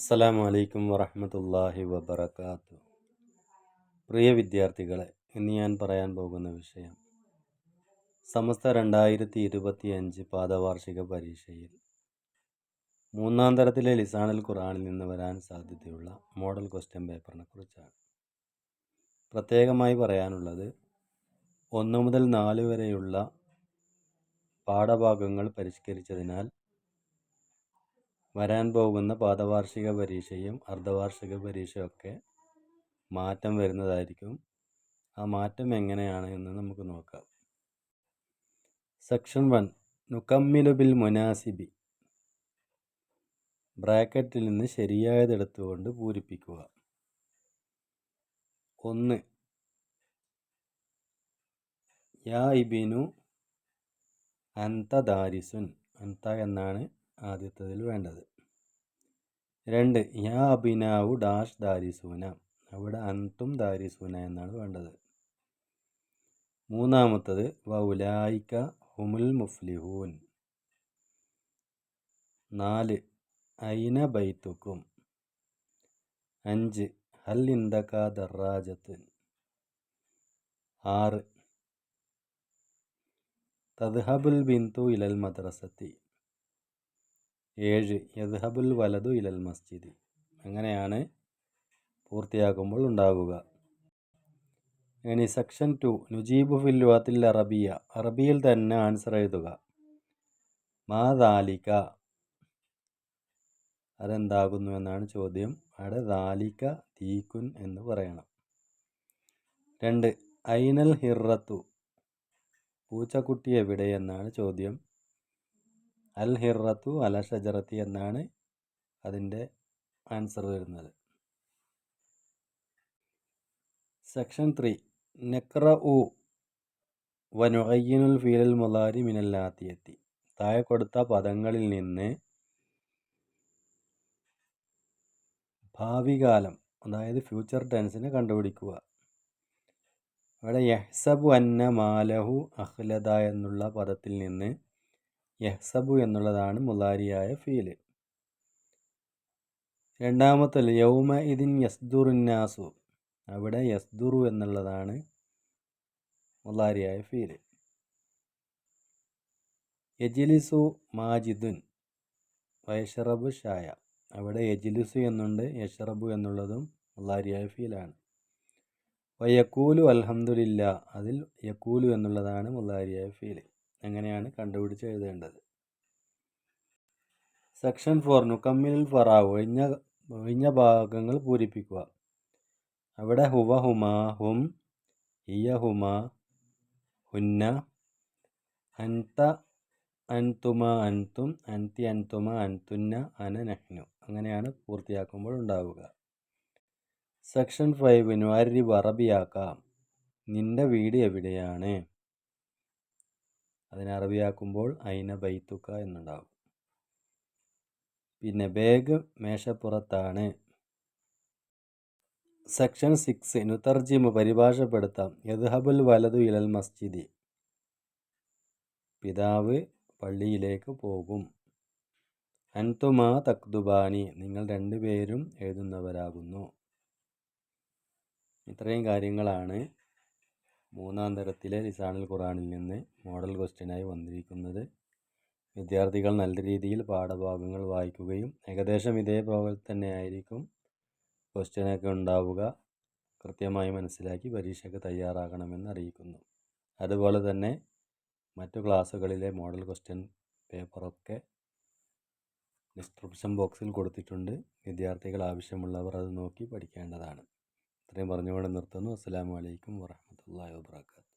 അസ്സലാമു അലൈക്കും വറഹ്മത്തുള്ളാഹി വബറകാതുഹു. പ്രിയ വിദ്യാർത്ഥികളെ, ഇന്ന് ഞാൻ പറയാൻ പോകുന്ന വിഷയം സമസ്ത 2025 പാദവാർഷിക പരീക്ഷയിൽ മൂന്നാം തരത്തിലെ ലിസാനുൽ ഖുർആനിൽ നിന്ന് വരാൻ സാധ്യതയുള്ള മോഡൽ ക്വസ്റ്റ്യൻ പേപ്പറിനെ കുറിച്ചാണ്. പ്രത്യേകമായി പറയാനുള്ളത് 1 മുതൽ 4 വരെയുള്ള പാഠഭാഗങ്ങൾ പരിഷ്കരിച്ചതിനാൽ വരാൻ പോകുന്ന പാദവാർഷിക പരീക്ഷയും അർദ്ധവാർഷിക പരീക്ഷയൊക്കെ മാറ്റം വരുന്നതായിരിക്കും. ആ മാറ്റം എങ്ങനെയാണ് എന്ന് നമുക്ക് നോക്കാം. സെക്ഷൻ 1 നുകമ്മിലു ബിൽ മുനാസിബി. ബ്രാക്കറ്റിൽ നിന്ന് ശരിയായതെടുത്തുകൊണ്ട് പൂരിപ്പിക്കുക. 1. യാ ഇബിനു അൻത ദാരിസുൻ. അൻത എന്നാണ് ആദ്യത്തതിൽ വേണ്ടത്. 2. യാ അബിനാവു ഡാഷ് ദാരിസൂന. അവിടെ അൻതും ദാരിസൂന എന്നാണ് വേണ്ടത്. 3. വൗലായിക ഹുമുൽ മുഫ്ലിഹൂൻ. 4. ഐന ബൈത്തുക്കും. 5. ഹൽ ഇൻദക ദറാജത്തുൻ. 6. തദ്ഹബുൽ ബിന്തു ഇലൽ മദ്രസത്തി. 7. യദ്ഹബുൽ വലതു ഇലൽ മസ്ജിദി. അങ്ങനെയാണ് പൂർത്തിയാക്കുമ്പോൾ ഉണ്ടാകുക. ഇനി സെക്ഷൻ 2 നുജീബു ഫിൽ ലുഗത്തിൽ അറബിയ. അറബിയിൽ തന്നെ ആൻസർ എഴുതുക. മാ ദാലിക, അതെന്താകുന്നു എന്നാണ് ചോദ്യം. അവിടെ ദാലിക ദീകുൻ എന്ന് പറയണം. 2. ഐനൽ ഹിറത്തു. പൂച്ചക്കുട്ടി എവിടെ എന്നാണ് ചോദ്യം. അൽ ഹിറത്തു അല ഷജറത്തി എന്നാണ് അതിൻ്റെ ആൻസർ വരുന്നത്. സെക്ഷൻ 3 നഖ്റഉ വനുഅയ്യിനുൽ ഫീലൽ മുളാരി മിനൽ ആതിയത്തി. താഴെ കൊടുത്ത പദങ്ങളിൽ നിന്ന് ഭാവികാലം, അതായത് ഫ്യൂച്ചർ ടെൻസിനെ കണ്ടുപിടിക്കുക. അവിടെ യഹ്സബു അന്ന മാലഹു അഖ്ലദ എന്നുള്ള പദത്തിൽ നിന്ന് യഹ്സബു എന്നുള്ളതാണ് മുളാരിയായ ഫീല്. 2. യൗമ ഇദിൻ യസ്ദുറുന്നാസു. അവിടെ യസ്ദുറു എന്നുള്ളതാണ് മുളാരിയായ ഫീല്. യജിലിസു മാജിദുൻ വയഷറബു ഷായ. അവിടെ യജിലിസു എന്നുണ്ട്, യഷറബു എന്നുള്ളതും മുളാരിയായ ഫീലാണ്. വയക്കൂലു അൽഹംദുലില്ലാ. അതിൽ യക്കൂലു എന്നുള്ളതാണ് മുളാരിയായ ഫീല്. അങ്ങനെയാണ് കണ്ടുപിടിച്ച് എഴുതേണ്ടത്. സെക്ഷൻ 4 നുകമ്മിലുൽ ഫറാഉ. ഒഴിഞ്ഞ ഭാഗങ്ങൾ പൂരിപ്പിക്കുക. അവിടെ ഹുവ ഹുമാ ഹും, ഹിയ ഹുമാ ഹുന്ന, അൻത അൻതുമ അൻതും, അൻതി അൻതുമ അൻതുന്ന, അന നഹ്നു. അങ്ങനെയാണ് പൂർത്തിയാക്കുമ്പോൾ ഉണ്ടാവുക. സെക്ഷൻ 5 നുഅരിബ് അറബിയാക്കാം. നിന്റെ വീട് എവിടെയാണ്? അതിനെ അറബിയാക്കുമ്പോൾ ഐന ബൈത്തുക എന്നുണ്ടാവും. പിന്നെ ബാഗ് മേശപ്പുറത്താണ്. സെക്ഷൻ 6 നുതർജിമു പരിഭാഷപ്പെടുത്താം. യദ്ഹബുൽ വലതു ഇലൽ മസ്ജിദി. പിതാവ് പള്ളിയിലേക്ക് പോകും. അൻതുമാ തക്തുബാനി. നിങ്ങൾ രണ്ടുപേരും എഴുതുന്നവരാകുന്നു. ഇത്രയും കാര്യങ്ങളാണ് മൂന്നാം തരത്തിലെ ലിസാനുൽ ഖുർആനിൽ നിന്ന് മോഡൽ ക്വസ്റ്റ്യനായി വന്നിരിക്കുന്നത്. വിദ്യാർത്ഥികൾ നല്ല രീതിയിൽ പാഠഭാഗങ്ങൾ വായിക്കുകയും ഏകദേശം ഇതേപോലെ തന്നെ ആയിരിക്കും ക്വസ്റ്റ്യനൊക്കെ ഉണ്ടാവുക. കൃത്യമായി മനസ്സിലാക്കി പരീക്ഷയ്ക്ക് തയ്യാറാകണമെന്ന് അറിയിക്കുന്നു. അതുപോലെ തന്നെ മറ്റു ക്ലാസ്സുകളിലെ മോഡൽ ക്വസ്റ്റ്യൻ പേപ്പറൊക്കെ ഡിസ്ക്രിപ്ഷൻ ബോക്സിൽ കൊടുത്തിട്ടുണ്ട്. വിദ്യാർത്ഥികൾ ആവശ്യമുള്ളവർ അത് നോക്കി പഠിക്കേണ്ടതാണ്. ഇത്രയും പറഞ്ഞുകൊണ്ട് നിർത്തുന്നു. അസ്സലാമു അലൈക്കും വറഹ്മത്തുള്ളാഹി വബറകാതുഹു.